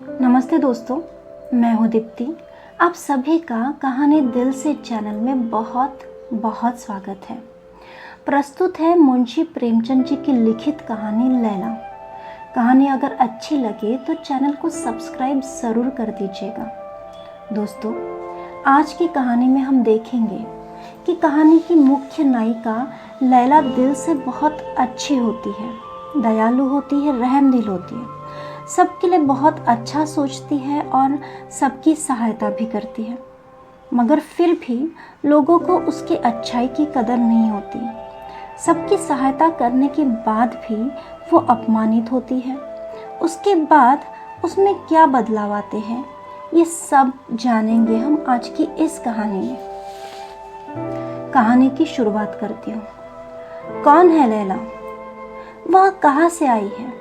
नमस्ते दोस्तों, मैं हूँ दीप्ति। आप सभी का कहानी दिल से चैनल में बहुत बहुत स्वागत है। प्रस्तुत है मुंशी प्रेमचंद जी की लिखित कहानी लैला। कहानी अगर अच्छी लगे तो चैनल को सब्सक्राइब ज़रूर कर दीजिएगा। दोस्तों, आज की कहानी में हम देखेंगे कि कहानी की मुख्य नायिका लैला दिल से बहुत अच्छी होती है, दयालु होती है, रहमदिल होती है, सबके लिए बहुत अच्छा सोचती है और सबकी सहायता भी करती है। मगर फिर भी लोगों को उसकी अच्छाई की कदर नहीं होती। सबकी सहायता करने के बाद भी वो अपमानित होती है। उसके बाद उसमें क्या बदलाव आते हैं, ये सब जानेंगे हम आज की इस कहानी में। कहानी की शुरुआत करती हूँ। कौन है लैला? वह कहाँ से आई है?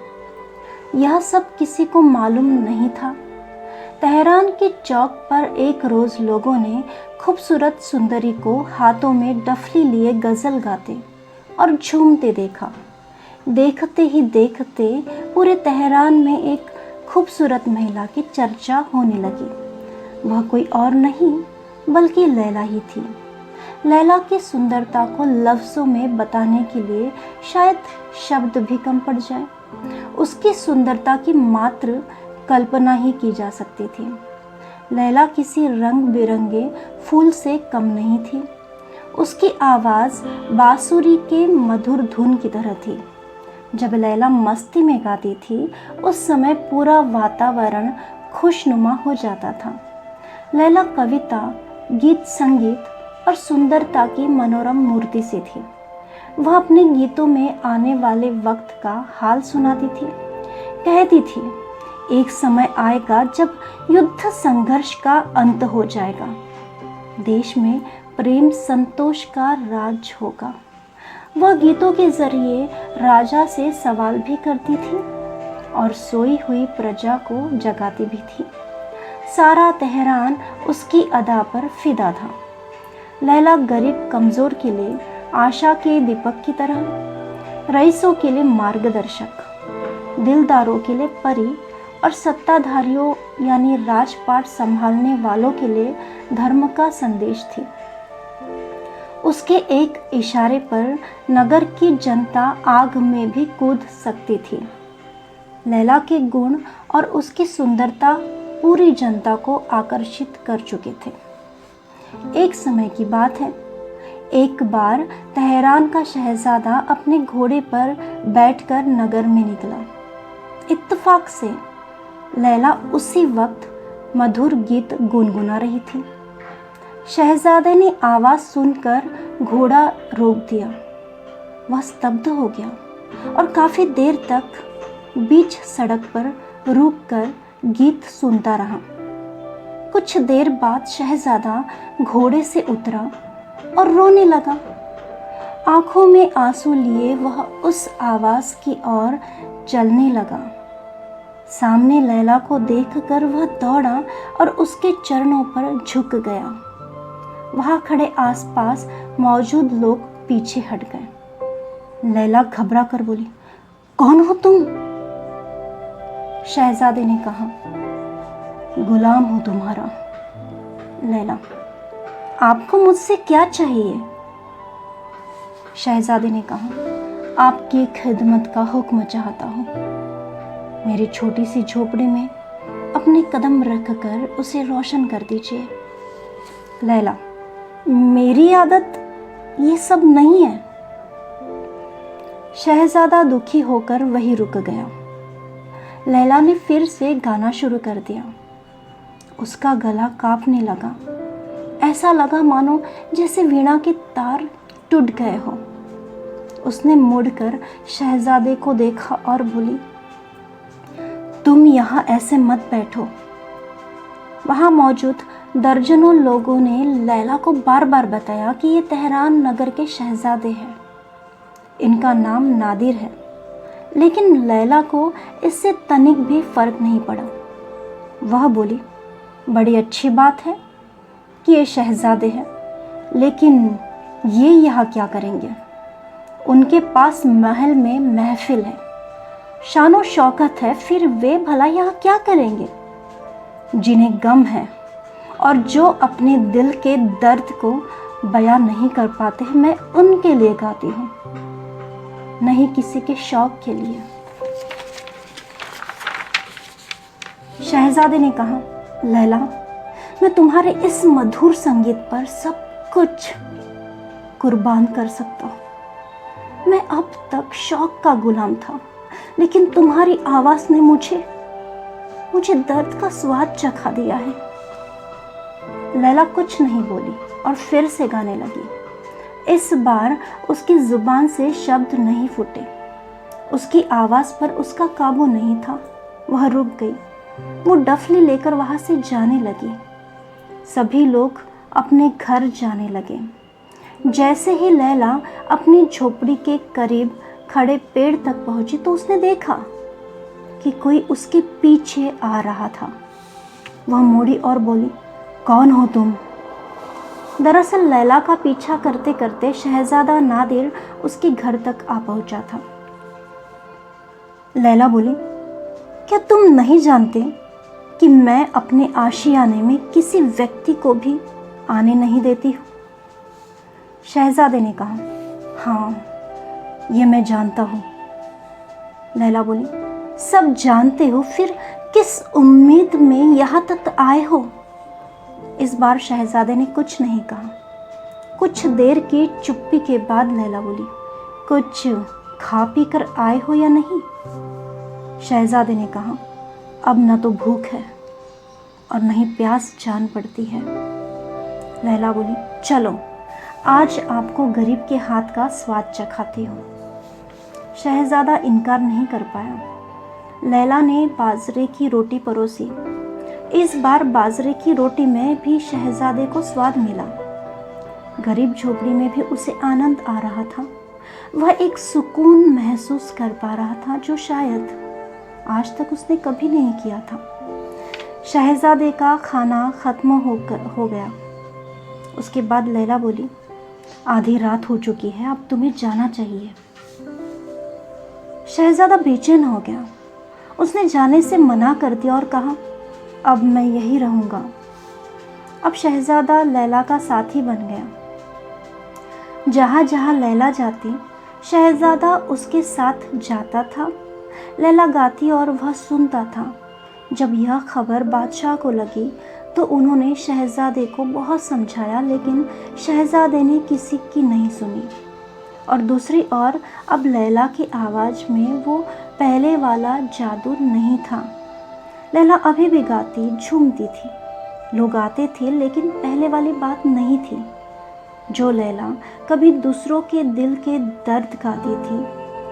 यह सब किसी को मालूम नहीं था। तेहरान के चौक पर एक रोज लोगों ने खूबसूरत सुंदरी को हाथों में डफली लिए गजल गाते और झूमते देखा। देखते ही देखते पूरे तेहरान में एक खूबसूरत महिला की चर्चा होने लगी। वह कोई और नहीं बल्कि लैला ही थी। लैला की सुंदरता को लफ्ज़ों में बताने के लिए शायद शब्द भी कम पड़ जाए। उसकी सुंदरता की मात्र कल्पना ही की जा सकती थी। लैला किसी रंग बिरंगे फूल से कम नहीं थी। उसकी आवाज़ बांसुरी के मधुर धुन की तरह थी। जब लैला मस्ती में गाती थी उस समय पूरा वातावरण खुशनुमा हो जाता था। लैला कविता, गीत, संगीत और सुंदरता की मनोरम मूर्ति से थी। वह अपने गीतों में आने वाले वक्त का हाल सुनाती थी। कहती थी, एक समय आएगा जब युद्ध संघर्ष का अंत हो जाएगा। देश में प्रेम संतोष का राज होगा। वह गीतों के जरिए राजा से सवाल भी करती थी और सोई हुई प्रजा को जगाती भी थी। सारा तेहरान उसकी अदा पर फिदा था। लैला गरीब कमज़ोर के लिए आशा के दीपक की तरह, रईसों के लिए मार्गदर्शक, दिलदारों के लिए परी और सत्ताधारियों यानी राजपाट संभालने वालों के लिए धर्म का संदेश थी। उसके एक इशारे पर नगर की जनता आग में भी कूद सकती थी। लैला के गुण और उसकी सुंदरता पूरी जनता को आकर्षित कर चुके थे। एक समय की बात है, एक बार तेहरान का शहजादा अपने घोड़े पर बैठकर नगर में निकला। इत्तेफाक से लैला उसी वक्त मधुर गीत गुनगुना रही थी। शहजादे ने आवाज़ सुनकर घोड़ा रोक दिया। वह स्तब्ध हो गया और काफ़ी देर तक बीच सड़क पर रुककर गीत सुनता रहा। कुछ देर बाद शहजादा घोड़े से उतरा और रोने लगा। आंखों में आंसू लिए वह उस आवाज़ की ओर चलने लगा। सामने लैला को देखकर वह दौड़ा और उसके चरणों पर झुक गया। वहां खड़े आसपास मौजूद लोग पीछे हट गए। लैला घबरा कर बोली, कौन हो तुम? शहजादे ने कहा, गुलाम हूं तुम्हारा। लैला, आपको मुझसे क्या चाहिए? शहजादे ने कहा, आपकी खिदमत का हुक्म चाहता हूँ। मेरी छोटी सी झोपड़ी में अपने कदम रखकर उसे रोशन कर दीजिए। लैला, मेरी आदत ये सब नहीं है। शहजादा दुखी होकर वहीं रुक गया। लैला ने फिर से गाना शुरू कर दिया। उसका गला कांपने लगा। ऐसा लगा मानो जैसे वीणा के तार टूट गए हो। उसने मुड़कर शहजादे को देखा और बोली, तुम यहाँ ऐसे मत बैठो। वहाँ मौजूद दर्जनों लोगों ने लैला को बार बार बताया कि ये तेहरान नगर के शहजादे हैं। इनका नाम नादिर है। लेकिन लैला को इससे तनिक भी फर्क नहीं पड़ा। वह बोली, बड़ी अच्छी बात है कि ये शहजादे हैं, लेकिन ये यहाँ क्या करेंगे? उनके पास महल में महफिल है, शानो शौकत है, फिर वे भला यहाँ क्या करेंगे? जिन्हें गम है और जो अपने दिल के दर्द को बयां नहीं कर पाते हैं, मैं उनके लिए गाती हूँ, नहीं किसी के शौक के लिए। शहजादे ने कहा, लैला, मैं तुम्हारे इस मधुर संगीत पर सब कुछ कुर्बान कर सकता हूँ। मैं अब तक शौक का गुलाम था, लेकिन तुम्हारी आवाज ने मुझे दर्द का स्वाद चखा दिया है। लैला कुछ नहीं बोली और फिर से गाने लगी। इस बार उसकी जुबान से शब्द नहीं फूटे, उसकी आवाज पर उसका काबू नहीं था। वह रुक गई। वो डफली लेकर वहां से जाने लगी। सभी लोग अपने घर जाने लगे। जैसे ही लैला अपनी झोपड़ी के करीब खड़े पेड़ तक पहुंची तो उसने देखा कि कोई उसके पीछे आ रहा था। वह मुड़ी और बोली, कौन हो तुम? दरअसल लैला का पीछा करते करते शहजादा नादिर उसके घर तक आ पहुंचा था। लैला बोली, क्या तुम नहीं जानते कि मैं अपने आशियाने में किसी व्यक्ति को भी आने नहीं देती हूँ? शहजादे ने कहा, हाँ, ये मैं जानता हूँ। लैला बोली, सब जानते हो, फिर किस उम्मीद में यहाँ तक आए हो? इस बार शहजादे ने कुछ नहीं कहा। कुछ देर की चुप्पी के बाद लैला बोली, कुछ खा पी कर आए हो या नहीं? शहजादे ने कहा, अब न तो भूख है और न ही प्यास जान पड़ती है। लैला बोली, चलो आज आपको गरीब के हाथ का स्वाद चखाती हूँ। शहजादा इनकार नहीं कर पाया। लैला ने बाजरे की रोटी परोसी। इस बार बाजरे की रोटी में भी शहजादे को स्वाद मिला। गरीब झोपड़ी में भी उसे आनंद आ रहा था। वह एक सुकून महसूस कर पा रहा था जो शायद आज तक उसने कभी नहीं किया था। शहजादे का खाना खत्म हो गया। उसके बाद लैला बोली, आधी रात हो चुकी है, अब तुम्हें जाना चाहिए। शहजादा बेचैन हो गया। उसने जाने से मना कर दिया और कहा, अब मैं यही रहूंगा। अब शहजादा लैला का साथी बन गया। जहाँ जहाँ लैला जाती, शहजादा उसके साथ जाता था। लैला गाती और वह सुनता था। जब यह खबर बादशाह को लगी तो उन्होंने शहजादे को बहुत समझाया, लेकिन शहजादे ने किसी की नहीं सुनी। और दूसरी ओर अब लैला की आवाज़ में वो पहले वाला जादू नहीं था। लैला अभी भी गाती, झूमती थी। लोग आते थे, लेकिन पहले वाली बात नहीं थी। जो लैला कभी दूसरों के दिल के दर्द गाती थी,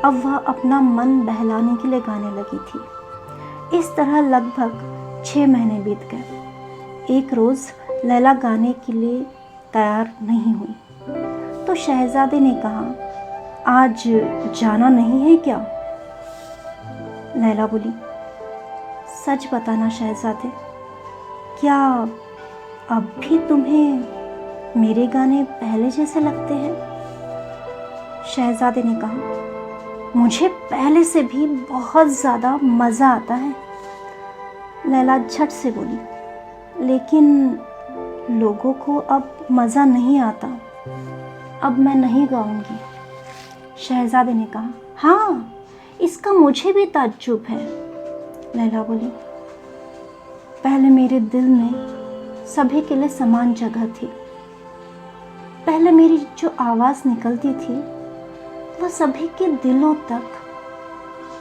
अब वह अपना मन बहलाने के लिए गाने लगी थी। इस तरह लगभग 6 महीने बीत गए। एक रोज़ लैला गाने के लिए तैयार नहीं हुई तो शहजादे ने कहा, आज जाना नहीं है क्या? लैला बोली, सच बताना शहजादे, क्या अब भी तुम्हें मेरे गाने पहले जैसे लगते हैं? शहजादे ने कहा, मुझे पहले से भी बहुत ज़्यादा मज़ा आता है। लैला झट से बोली, लेकिन लोगों को अब मज़ा नहीं आता, अब मैं नहीं गाऊंगी। शहजादे ने कहा, हाँ, इसका मुझे भी ताज्जुब है। लैला बोली, पहले मेरे दिल में सभी के लिए समान जगह थी। पहले मेरी जो आवाज़ निकलती थी वह सभी के दिलों तक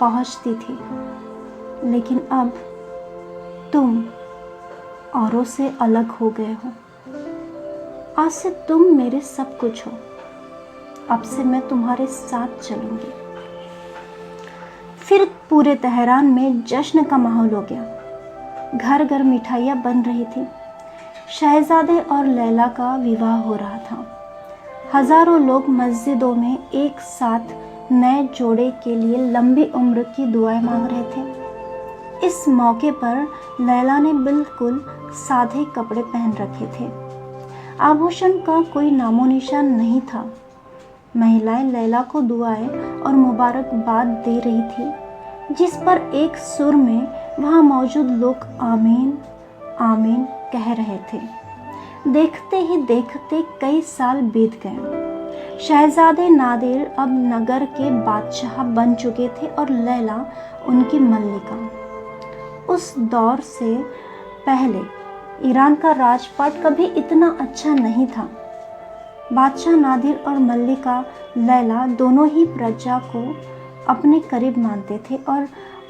पहुंचती थी, लेकिन अब तुम औरों से अलग हो गए हो। आज से तुम मेरे सब कुछ हो। अब से मैं तुम्हारे साथ चलूंगी। फिर पूरे तेहरान में जश्न का माहौल हो गया। घर घर मिठाइयाँ बन रही थी। शहजादे और लैला का विवाह हो रहा था। हजारों लोग मस्जिदों में एक साथ नए जोड़े के लिए लंबी उम्र की दुआएं मांग रहे थे। इस मौके पर लैला ने बिल्कुल सादे कपड़े पहन रखे थे। आभूषण का कोई नामो निशान नहीं था। महिलाएं लैला को दुआएं और मुबारकबाद दे रही थी, जिस पर एक सुर में वहाँ मौजूद लोग आमीन आमीन कह रहे थे। देखते ही देखते कई साल बीत गए। शहजादे नादिर अब नगर के बादशाह बन चुके थे और लैला उनकी मल्लिका। उस दौर से पहले ईरान का राजपाट कभी इतना अच्छा नहीं था। बादशाह नादिर और मल्लिका लैला दोनों ही प्रजा को अपने करीब मानते थे और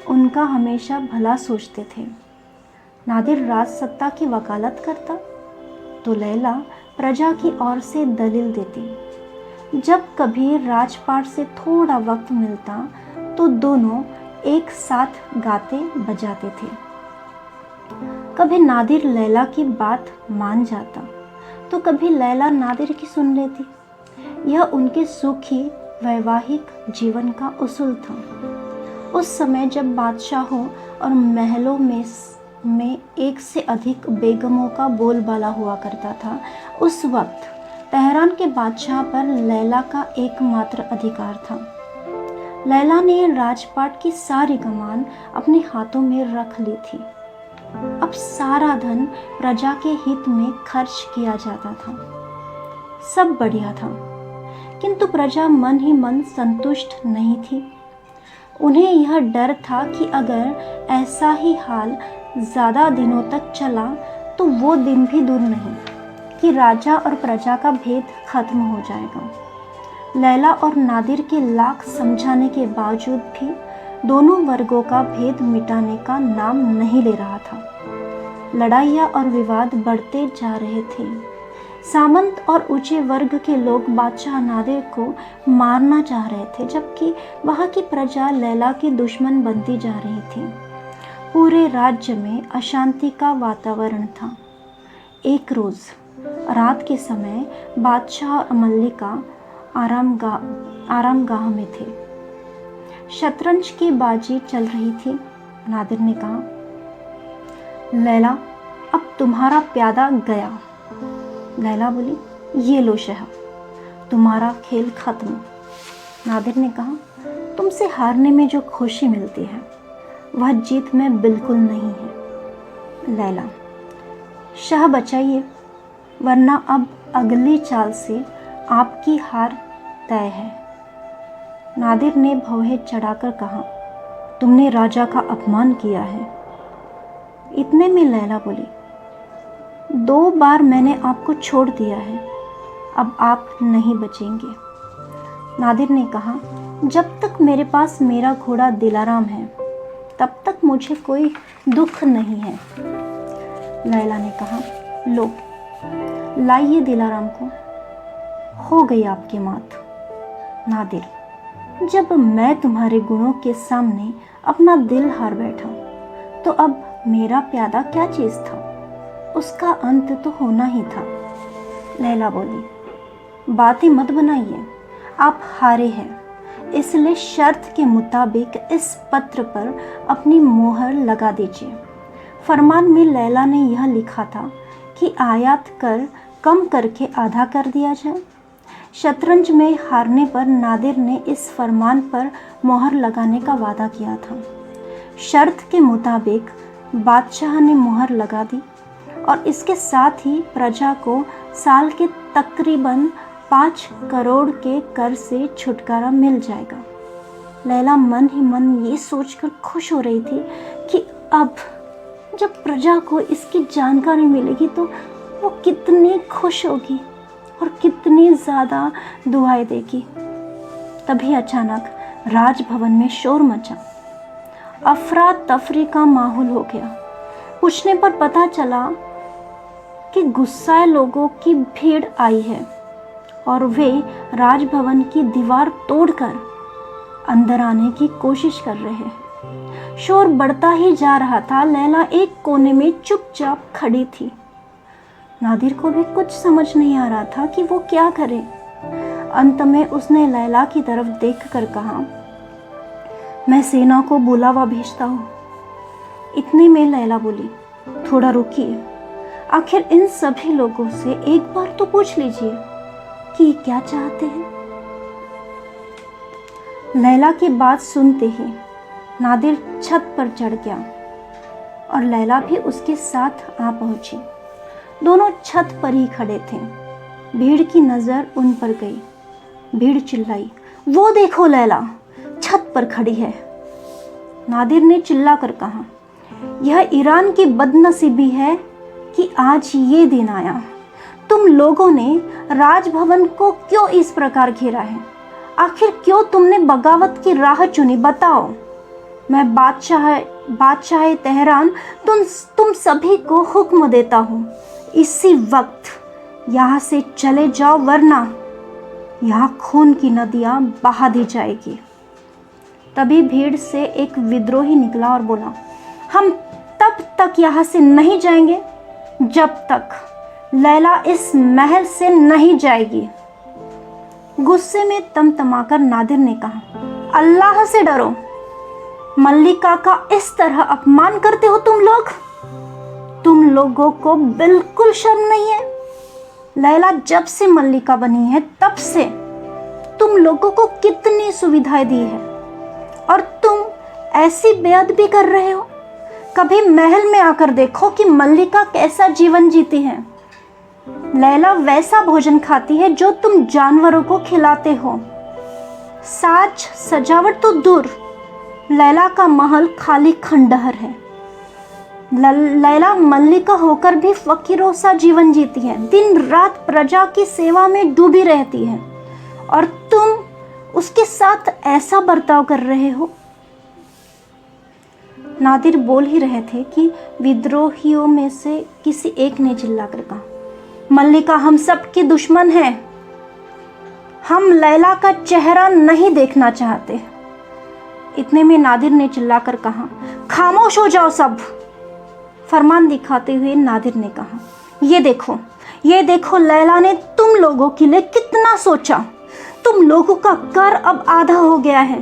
उनका हमेशा भला सोचते थे। नादिर राज सत्ता की वकालत करता तो लैला प्रजा की ओर से दलील देती। जब कभी राजपाट से थोड़ा वक्त मिलता तो दोनों एक साथ गाते बजाते थे। कभी नादिर लैला की बात मान जाता तो कभी लैला नादिर की सुन लेती। यह उनके सुखी वैवाहिक जीवन का उसूल था। उस समय जब बादशाहों और महलों में एक से अधिक बेगमों का बोलबाला हुआ करता था, उस वक्त तेहरान के बादशाह पर लैला का एकमात्र अधिकार था। लैला ने राजपाट की सारी कमान अपने हाथों में रख ली थी। अब सारा धन प्रजा के हित में खर्च किया जाता था। सब बढ़िया था, किंतु प्रजा मन ही मन संतुष्ट नहीं थी। उन्हें यह डर था कि अगर ऐसा ही हाल ज़्यादा दिनों तक चला तो वो दिन भी दूर नहीं कि राजा और प्रजा का भेद खत्म हो जाएगा। लैला और नादिर के लाख समझाने के बावजूद भी दोनों वर्गों का भेद मिटाने का नाम नहीं ले रहा था। लड़ाइयाँ और विवाद बढ़ते जा रहे थे। सामंत और ऊंचे वर्ग के लोग बादशाह नादिर को मारना चाह रहे थे, जबकि वहाँ की प्रजा लैला की दुश्मन बनती जा रही थी। पूरे राज्य में अशांति का वातावरण था। एक रोज़ रात के समय बादशाह और मल्लिका आरामगाह में थे। शतरंज की बाजी चल रही थी। नादिर ने कहा, लैला, अब तुम्हारा प्यादा गया। लैला बोली, ये लो शह, तुम्हारा खेल खत्म। नादिर ने कहा, तुमसे हारने में जो खुशी मिलती है वह जीत में बिल्कुल नहीं है। लैला, शाह बचाइए, वरना अब अगली चाल से आपकी हार तय है। नादिर ने भौहें चढ़ाकर कहा, तुमने राजा का अपमान किया है। इतने में लैला बोली, 2 बार मैंने आपको छोड़ दिया है, अब आप नहीं बचेंगे। नादिर ने कहा, जब तक मेरे पास मेरा घोड़ा दिलाराम है तब तक मुझे कोई दुख नहीं है। लैला ने कहा, लो, लाइए दिलाराम को, हो गई आपकी मात। नादिर, जब मैं तुम्हारे गुणों के सामने अपना दिल हार बैठा तो अब मेरा प्यादा क्या चीज़ था, उसका अंत तो होना ही था। लैला बोली, बातें मत बनाइए, आप हारे हैं, इसलिए शर्त के मुताबिक इस पत्र पर अपनी मोहर लगा दीजिए। फरमान में लैला ने यह लिखा था कि आयात कर कम करके आधा कर दिया जाए। शतरंज में हारने पर नादिर ने इस फरमान पर मोहर लगाने का वादा किया था। शर्त के मुताबिक बादशाह ने मोहर लगा दी और इसके साथ ही प्रजा को साल के तकरीबन 5 करोड़ के कर से छुटकारा मिल जाएगा। लैला मन ही मन ये सोचकर खुश हो रही थी कि अब जब प्रजा को इसकी जानकारी मिलेगी तो वो कितनी खुश होगी और कितनी ज़्यादा दुआएं देगी। तभी अचानक राजभवन में शोर मचा। अफरा तफरी का माहौल हो गया। पूछने पर पता चला कि गुस्साए लोगों की भीड़ आई है और वे राजभवन की दीवार तोड़कर अंदर आने की कोशिश कर रहे हैं। शोर बढ़ता ही जा रहा था। लैला एक कोने में चुपचाप खड़ी थी। नादिर को भी कुछ समझ नहीं आ रहा था कि वो क्या करे। अंत में उसने लैला की तरफ देखकर कहा, मैं सेना को बुलावा भेजता हूँ। इतने में लैला बोली, थोड़ा रुकिए, आखिर इन सभी लोगों से एक बार तो पूछ लीजिए कि क्या चाहते हैं। लैला की बात सुनते ही नादिर छत पर चढ़ गया और लैला भी उसके साथ आ पहुंची। दोनों छत पर ही खड़े थे। भीड़ की नज़र उन पर गई। भीड़ चिल्लाई, वो देखो लैला छत पर खड़ी है। नादिर ने चिल्ला कर कहा, यह ईरान की बदनसीबी है कि आज ये दिन आया। तुम लोगों ने राजभवन को क्यों इस प्रकार घेरा है? आखिर क्यों तुमने बगावत की राह चुनी? बताओ। मैं बादशाह तेहरान तुम सभी को हुक्म देता हूँ, इसी वक्त यहाँ से चले जाओ, वरना यहाँ खून की नदियाँ बहा दी जाएगी। तभी भीड़ से एक विद्रोही निकला और बोला, हम तब तक यहाँ से नहीं जाएंगे जब तक लैला इस महल से नहीं जाएगी। गुस्से में तमतमाकर नादिर ने कहा, अल्लाह से डरो, मल्लिका का इस तरह अपमान करते हो तुम लोग? तुम लोगों को बिल्कुल शर्म नहीं है? लैला जब से मल्लिका बनी है तब से तुम लोगों को कितनी सुविधाएं दी है और तुम ऐसी बेअदबी कर रहे हो। कभी महल में आकर देखो कि मल्लिका कैसा जीवन जीती है। लैला वैसा भोजन खाती है जो तुम जानवरों को खिलाते हो। साज सजावट तो दूर, लैला का महल खाली खंडहर है। लैला मल्लिका होकर भी फकीरों सा जीवन जीती है, दिन रात प्रजा की सेवा में डूबी रहती है, और तुम उसके साथ ऐसा बर्ताव कर रहे हो। नादिर बोल ही रहे थे कि विद्रोहियों में से किसी एक ने चिल्लाकर कहा, मल्लिका हम सब की दुश्मन है, हम लैला का चेहरा नहीं देखना चाहते। इतने में नादिर ने चिल्लाकर कहा, खामोश हो जाओ सब। फरमान दिखाते हुए नादिर ने कहा, ये देखो लैला ने तुम लोगों के लिए कितना सोचा। तुम लोगों का कर अब आधा हो गया है,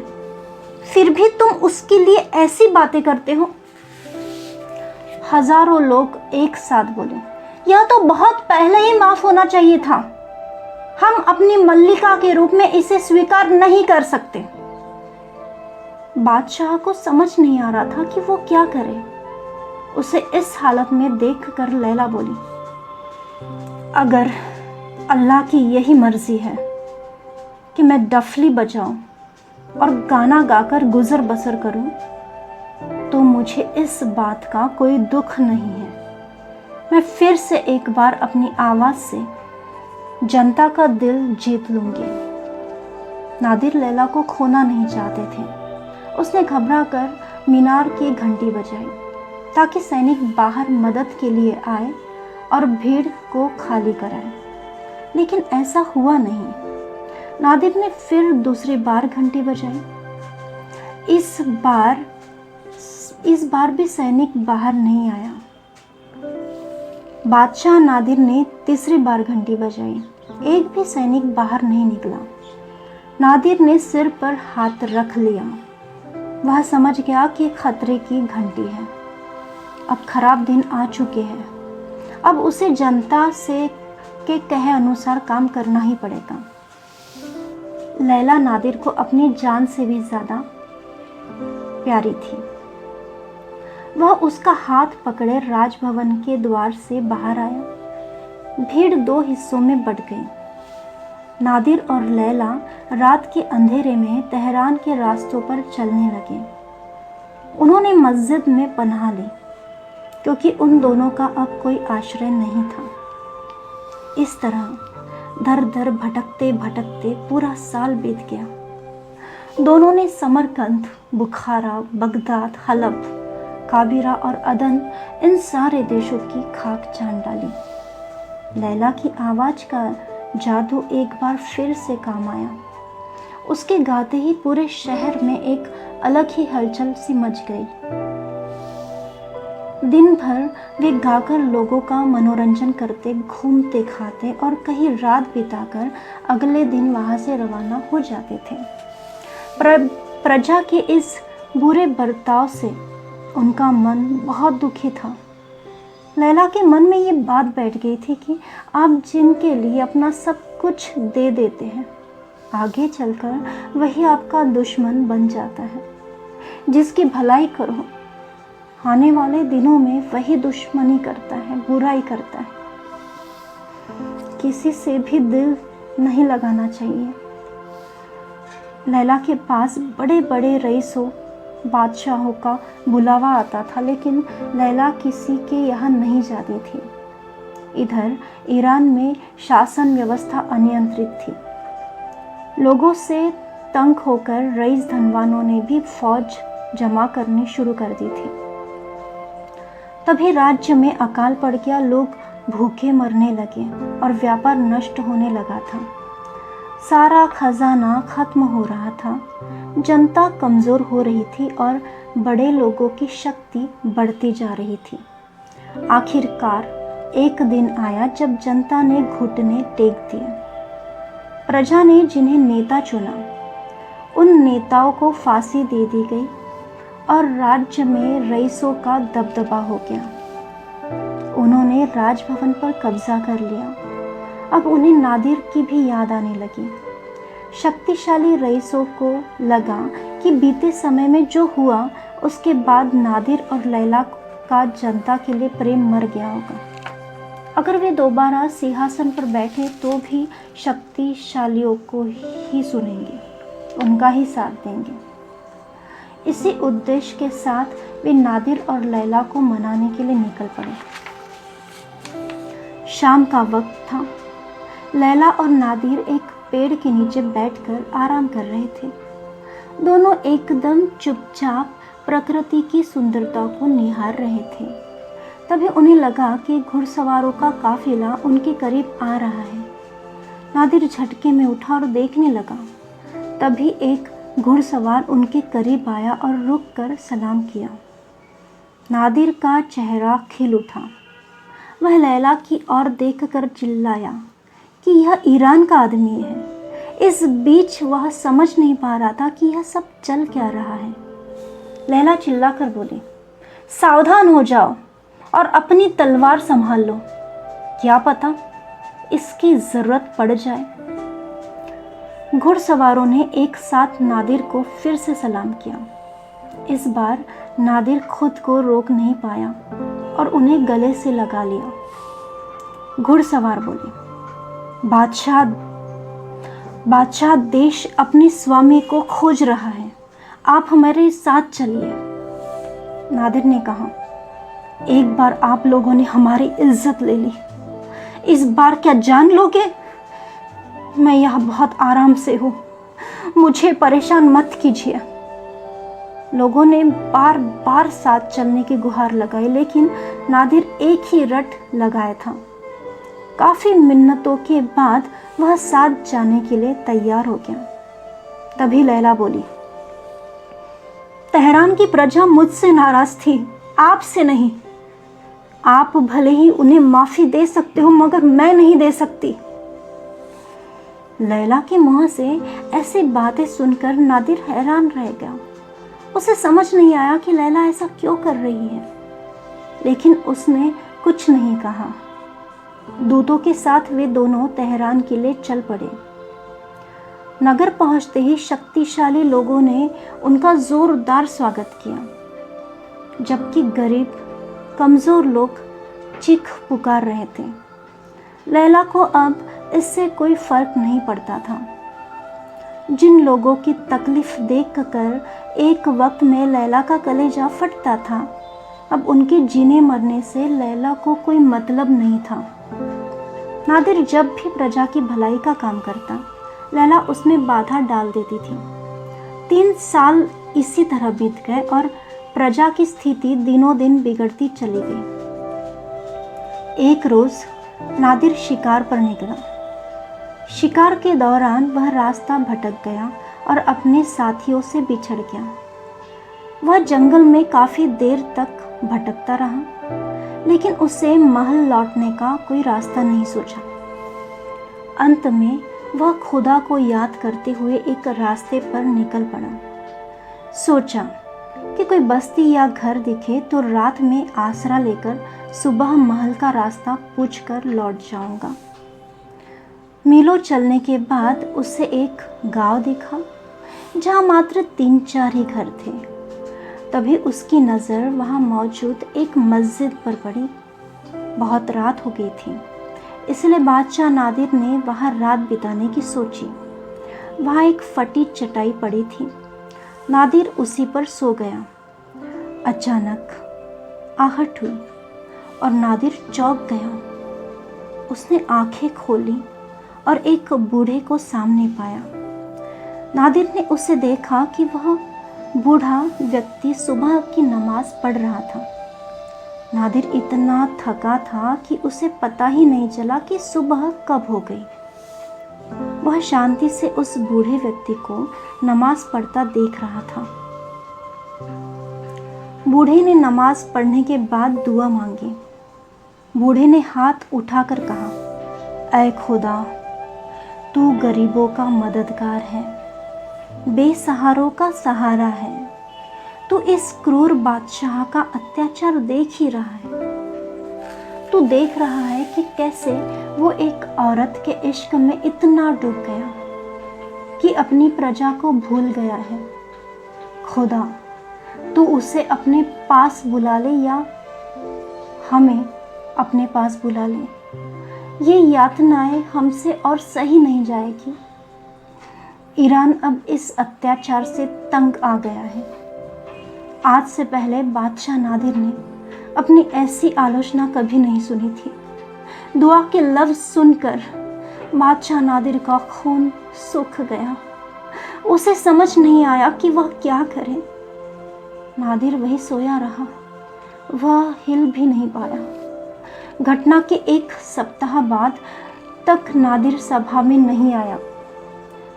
फिर भी तुम उसके लिए ऐसी बातें करते हो। हजारों लोग एक साथ बोले, यह तो बहुत पहले ही माफ होना चाहिए था। हम अपनी मल्लिका के रूप में इसे स्वीकार नहीं कर सकते। बादशाह को समझ नहीं आ रहा था कि वो क्या करे। उसे इस हालत में देखकर लैला बोली, अगर अल्लाह की यही मर्जी है कि मैं डफली बजाऊं और गाना गाकर गुजर बसर करूं, तो मुझे इस बात का कोई दुख नहीं है। मैं फिर से एक बार अपनी आवाज़ से जनता का दिल जीत लूंगी। नादिर लैला को खोना नहीं चाहते थे। उसने घबरा कर मीनार की घंटी बजाई ताकि सैनिक बाहर मदद के लिए आए और भीड़ को खाली कराए, लेकिन ऐसा हुआ नहीं। नादिर ने फिर दूसरी बार घंटी बजाई। इस बार भी सैनिक बाहर नहीं आया। बादशाह नादिर ने तीसरी बार घंटी बजाई, एक भी सैनिक बाहर नहीं निकला। नादिर ने सिर पर हाथ रख लिया। वह समझ गया कि खतरे की घंटी है। अब खराब दिन आ चुके हैं। अब उसे जनता से के कहे अनुसार काम करना ही पड़ेगा। लैला नादिर को अपनी जान से भी ज़्यादा प्यारी थी। वह उसका हाथ पकड़े राजभवन के द्वार से बाहर आया। भीड़ दो हिस्सों में बट गई। नादिर और लैला रात के अंधेरे में तेहरान के रास्तों पर चलने लगे। उन्होंने मस्जिद में पनाह ली, क्योंकि उन दोनों का अब कोई आश्रय नहीं था। इस तरह दर दर भटकते भटकते पूरा साल बीत गया। दोनों ने समरकंद, बुखारा, बगदाद, हलब, काबिरा और अदन, इन सारे देशों की खाक छान डाली। लैला की आवाज़ का जादू एक बार फिर से काम आया। उसके गाते ही पूरे शहर में एक अलग ही हलचल सी मच गई। दिन भर वे गाकर लोगों का मनोरंजन करते, घूमते, खाते और कहीं रात बिताकर अगले दिन वहाँ से रवाना हो जाते थे। प्रजा के इस बुरे बर्ताव से उनका मन बहुत दुखी था। लैला के मन में ये बात बैठ गई थी कि आप जिनके लिए अपना सब कुछ दे देते हैं, आगे चलकर वही आपका दुश्मन बन जाता है। जिसकी भलाई करो, आने वाले दिनों में वही दुश्मनी करता है, बुराई करता है। किसी से भी दिल नहीं लगाना चाहिए। लैला के पास बड़े बड़े रईसों, बादशाहों का बुलावा आता था, लेकिन लैला किसी के यहाँ नहीं जाती थी। इधर ईरान में शासन व्यवस्था अनियंत्रित थी। लोगों से तंग होकर रईस धनवानों ने भी फौज जमा करनी शुरू कर दी थी। तभी राज्य में अकाल पड़ गया, लोग भूखे मरने लगे और व्यापार नष्ट होने लगा था। सारा खजाना खत्म हो रहा था, जनता कमज़ोर हो रही थी और बड़े लोगों की शक्ति बढ़ती जा रही थी। आखिरकार एक दिन आया जब जनता ने घुटने टेक दिए। प्रजा ने जिन्हें नेता चुना, उन नेताओं को फांसी दे दी गई और राज्य में रईसों का दबदबा हो गया। उन्होंने राजभवन पर कब्जा कर लिया। अब उन्हें नादिर की भी याद आने लगी। शक्तिशाली रईसों को लगा कि बीते समय में जो हुआ उसके बाद नादिर और लैला का जनता के लिए प्रेम मर गया होगा। अगर वे दोबारा सिंहासन पर बैठे तो भी शक्तिशालियों को ही सुनेंगे, उनका ही साथ देंगे। इसी उद्देश्य के साथ वे नादिर और लैला को मनाने के लिए निकल पड़े। शाम का वक्त था। लैला और नादिर एक पेड़ के नीचे बैठकर आराम कर रहे थे। दोनों एकदम चुपचाप प्रकृति की सुंदरता को निहार रहे थे। तभी उन्हें लगा कि घुड़सवारों का काफिला उनके करीब आ रहा है। नादिर झटके में उठा और देखने लगा। तभी एक घुड़सवार उनके करीब आया और रुककर सलाम किया। नादिर का चेहरा खिल उठा। वह लैला की ओर देखकर चिल्लाया कि यह ईरान का आदमी है। इस बीच वह समझ नहीं पा रहा था कि यह सब चल क्या रहा है। लैला चिल्लाकर बोली, सावधान हो जाओ और अपनी तलवार संभाल लो, क्या पता इसकी जरूरत पड़ जाए। घुड़सवारों ने एक साथ नादिर को फिर से सलाम किया। इस बार नादिर खुद को रोक नहीं पाया और उन्हें गले से लगा लिया। घुड़सवार बोले, बादशाह देश अपने स्वामी को खोज रहा है, आप हमारे साथ चलिए। नादिर ने कहा, एक बार आप लोगों ने हमारी इज्जत ले ली, इस बार क्या जान लोगे? मैं यहाँ बहुत आराम से हूँ, मुझे परेशान मत कीजिए। लोगों ने बार बार साथ चलने की गुहार लगाई, लेकिन नादिर एक ही रट लगाया था। काफी मिन्नतों के बाद वह साथ जाने के लिए तैयार हो गया। तभी लैला बोली, तेहरान की प्रजा मुझसे नाराज थी, आपसे नहीं। आप भले ही उन्हें माफी दे सकते हो, मगर मैं नहीं दे सकती। लैला के मुंह से ऐसी बातें सुनकर नादिर हैरान रह गया। उसे समझ नहीं आया कि लैला ऐसा क्यों कर रही है, लेकिन उसने कुछ नहीं कहा। दूतों के साथ वे दोनों तेहरान के लिए चल पड़े। नगर पहुंचते ही शक्तिशाली लोगों ने उनका जोरदार स्वागत किया, जबकि गरीब कमजोर लोग चीख पुकार रहे थे। लैला को अब इससे कोई फर्क नहीं पड़ता था। जिन लोगों की तकलीफ देखकर एक वक्त में लैला का कलेजा फटता था, अब उनके जीने मरने से लैला को कोई मतलब नहीं था। नादिर जब भी प्रजा की भलाई का काम करता, लैला उसमें बाधा डाल देती थी। 3 साल इसी तरह बीत गए और प्रजा की स्थिति दिनों दिन बिगड़ती चली गई। एक रोज नादिर शिकार पर निकला। शिकार के दौरान वह रास्ता भटक गया और अपने साथियों से बिछड़ गया। वह जंगल में काफी देर तक भटकता रहा, लेकिन उसे महल लौटने का कोई रास्ता नहीं सूझा। अंत में वह खुदा को याद करते हुए एक रास्ते पर निकल पड़ा। सोचा कि कोई बस्ती या घर दिखे तो रात में आसरा लेकर सुबह महल का रास्ता पूछकर लौट जाऊंगा। मीलों चलने के बाद उसे एक गांव दिखा, जहां मात्र 3-4 ही घर थे। तभी उसकी नज़र वहाँ मौजूद एक मस्जिद पर पड़ी। बहुत रात हो गई थी, इसलिए बादशाह नादिर ने वहाँ रात बिताने की सोची। वहाँ एक फटी चटाई पड़ी थी। नादिर उसी पर सो गया। अचानक आहट हुई और नादिर चौंक गया। उसने आंखें खोली और एक बूढ़े को सामने पाया। नादिर ने उसे देखा कि वह बूढ़ा व्यक्ति सुबह की नमाज पढ़ रहा था। नादिर इतना थका था कि उसे पता ही नहीं चला कि सुबह कब हो गई। वह शांति से उस बूढ़े व्यक्ति को नमाज पढ़ता देख रहा था। बूढ़े ने नमाज पढ़ने के बाद दुआ मांगी। बूढ़े ने हाथ उठाकर कहा, ऐ खुदा, तू गरीबों का मददगार है, बेसहारों का सहारा है। तू इस क्रूर बादशाह का अत्याचार देख ही रहा है। तू देख रहा है कि कैसे वो एक औरत के इश्क में इतना डूब गया कि अपनी प्रजा को भूल गया है। खुदा, तू उसे अपने पास बुला ले या हमें अपने पास बुला ले। ये यातनाएं हमसे और सही नहीं जाएगी। ईरान अब इस अत्याचार से तंग आ गया है। आज से पहले बादशाह नादिर ने अपनी ऐसी आलोचना कभी नहीं सुनी थी। दुआ के लफ्ज़ सुनकर बादशाह नादिर का खून सूख गया। उसे समझ नहीं आया कि वह क्या करे। नादिर वही सोया रहा, वह हिल भी नहीं पाया। घटना के एक सप्ताह बाद तक नादिर सभा में नहीं आया।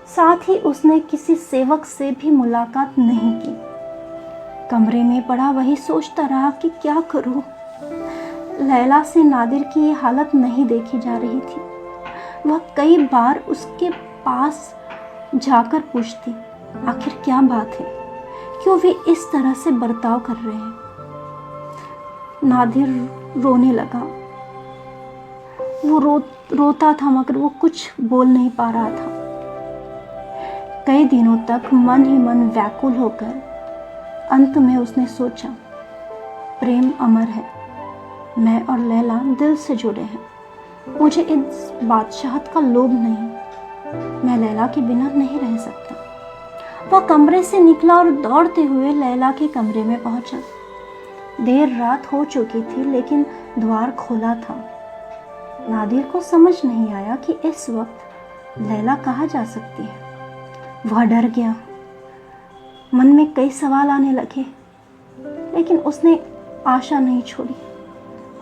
साथ ही उसने किसी सेवक से भी मुलाकात नहीं की। कमरे में पड़ा वही सोचता रहा कि क्या करूं। लैला से नादिर की ये हालत नहीं देखी जा रही थी। वह कई बार उसके पास जाकर पूछती, आखिर क्या बात है, क्यों वे इस तरह से बर्ताव कर रहे हैं। नादिर रोने लगा। वो रोता था मगर वो कुछ बोल नहीं पा रहा था। कई दिनों तक मन ही मन व्याकुल होकर अंत में उसने सोचा, प्रेम अमर है, मैं और लैला दिल से जुड़े हैं। मुझे इस बादशाहत का लोभ नहीं, मैं लैला के बिना नहीं रह सकता। वह कमरे से निकला और दौड़ते हुए लैला के कमरे में पहुंचा। देर रात हो चुकी थी लेकिन द्वार खोला था। नादिर को समझ नहीं आया कि इस वक्त लैला कहाँ जा सकती है। वह डर गया। मन में कई सवाल आने लगे, लेकिन उसने आशा नहीं छोड़ी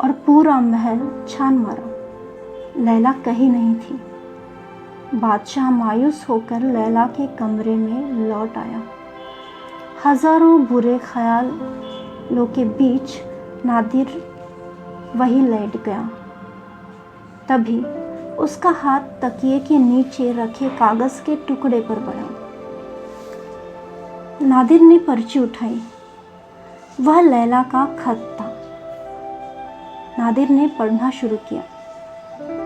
और पूरा महल छान मारा। लैला कहीं नहीं थी। बादशाह मायूस होकर लैला के कमरे में लौट आया। हजारों बुरे ख्यालों के बीच नादिर वही लेट गया। तभी उसका हाथ तकिए के नीचे रखे कागज के टुकड़े पर पड़ा। नादिर ने पर्ची उठाई। वह लैला का खत था। नादिर ने पढ़ना शुरू किया।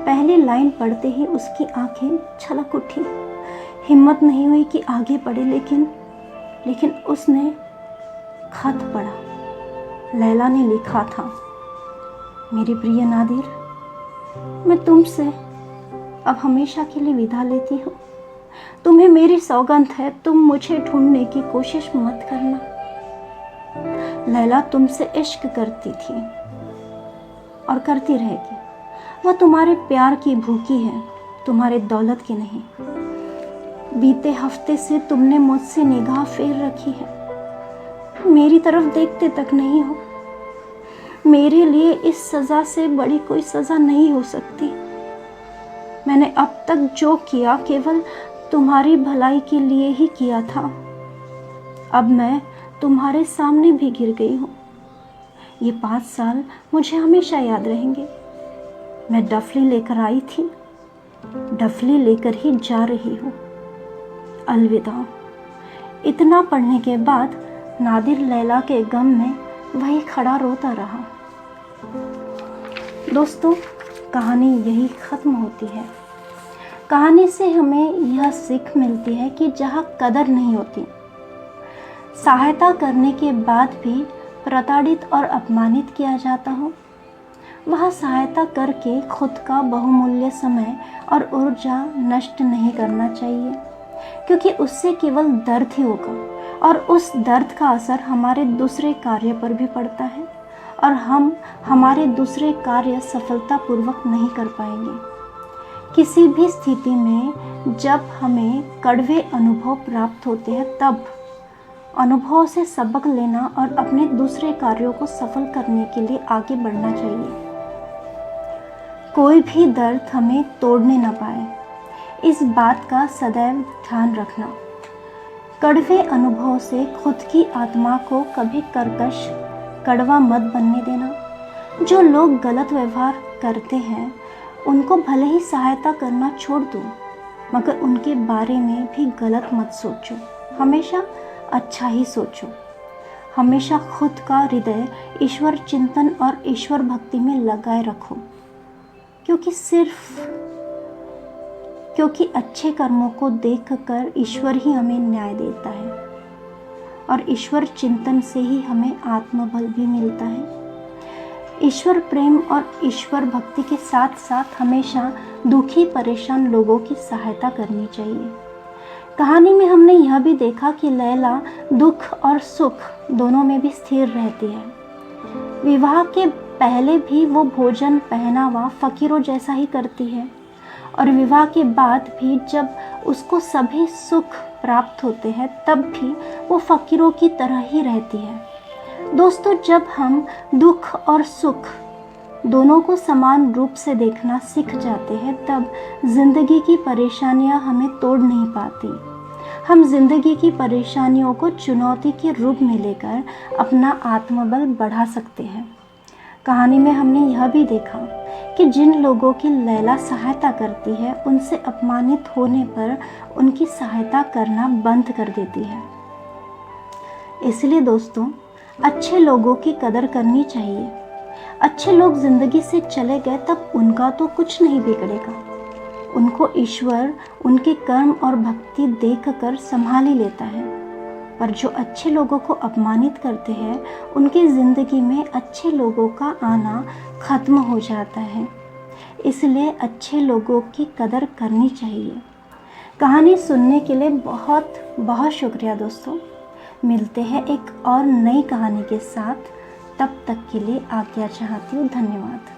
पहली लाइन पढ़ते ही उसकी आंखें छलक उठी। हिम्मत नहीं हुई कि आगे पढ़े, लेकिन उसने खत पढ़ा। लैला ने लिखा था, मेरे प्रिय नादिर, मैं तुमसे अब हमेशा के लिए विदा लेती हूँ। तुम्हें मेरी सौगंध है, तुम मुझे ढूंढने की कोशिश मत करना। लैला तुमसे इश्क करती थी और करती रहेगी। वह तुम्हारे प्यार की भूखी है, तुम्हारे दौलत की नहीं। बीते हफ्ते से तुमने मुझसे निगाह फेर रखी है, मेरी तरफ देखते तक नहीं हो। मेरे लिए इस सज़ा से बड़ी कोई सज़ा नहीं हो सकती। मैंने अब तक जो किया केवल तुम्हारी भलाई के लिए ही किया था। अब मैं तुम्हारे सामने भी गिर गई हूँ। ये 5 साल मुझे हमेशा याद रहेंगे। मैं डफली लेकर आई थी, डफली लेकर ही जा रही हूँ। अलविदा। इतना पढ़ने के बाद नादिर लैला के गम में वहीं खड़ा रोता रहा। दोस्तों, कहानी यही ख़त्म होती है। कहानी से हमें यह सीख मिलती है कि जहाँ कदर नहीं होती, सहायता करने के बाद भी प्रताड़ित और अपमानित किया जाता हो, वह सहायता करके खुद का बहुमूल्य समय और ऊर्जा नष्ट नहीं करना चाहिए, क्योंकि उससे केवल दर्द ही होगा और उस दर्द का असर हमारे दूसरे कार्य पर भी पड़ता है और हम हमारे दूसरे कार्य सफलतापूर्वक नहीं कर पाएंगे। किसी भी स्थिति में जब हमें कड़वे अनुभव प्राप्त होते हैं, तब अनुभव से सबक लेना और अपने दूसरे कार्यों को सफल करने के लिए आगे बढ़ना चाहिए। कोई भी दर्द हमें तोड़ने न पाए, इस बात का सदैव ध्यान रखना। कड़वे अनुभव से खुद की आत्मा को कभी कर्कश कड़वा मत बनने देना। जो लोग गलत व्यवहार करते हैं उनको भले ही सहायता करना छोड़ दो, मगर उनके बारे में भी गलत मत सोचो। हमेशा अच्छा ही सोचो। हमेशा खुद का हृदय ईश्वर चिंतन और ईश्वर भक्ति में लगाए रखो, क्योंकि अच्छे कर्मों को देखकर ईश्वर ही हमें न्याय देता है और ईश्वर चिंतन से ही हमें आत्मबल भी मिलता है। ईश्वर प्रेम और ईश्वर भक्ति के साथ साथ हमेशा दुखी परेशान लोगों की सहायता करनी चाहिए। कहानी में हमने यह भी देखा कि लैला दुख और सुख दोनों में भी स्थिर रहती है। विवाह के पहले भी वो भोजन पहनावा फकीरों जैसा ही करती है और विवाह के बाद भी जब उसको सभी सुख प्राप्त होते हैं तब भी वो फकीरों की तरह ही रहती है। दोस्तों, जब हम दुख और सुख दोनों को समान रूप से देखना सीख जाते हैं, तब जिंदगी की परेशानियां हमें तोड़ नहीं पाती। हम जिंदगी की परेशानियों को चुनौती के रूप में लेकर अपना आत्मबल बढ़ा सकते हैं। कहानी में हमने यह भी देखा कि जिन लोगों की लैला सहायता करती है, उनसे अपमानित होने पर उनकी सहायता करना बंद कर देती है। इसलिए दोस्तों, अच्छे लोगों की कदर करनी चाहिए। अच्छे लोग जिंदगी से चले गए तब उनका तो कुछ नहीं बिगड़ेगा। उनको ईश्वर उनके कर्म और भक्ति देखकर संभाल ही लेता है। पर जो अच्छे लोगों को अपमानित करते हैं, उनकी ज़िंदगी में अच्छे लोगों का आना ख़त्म हो जाता है। इसलिए अच्छे लोगों की कदर करनी चाहिए। कहानी सुनने के लिए बहुत बहुत शुक्रिया दोस्तों। मिलते हैं एक और नई कहानी के साथ। तब तक के लिए आज्ञा चाहती हूँ। धन्यवाद।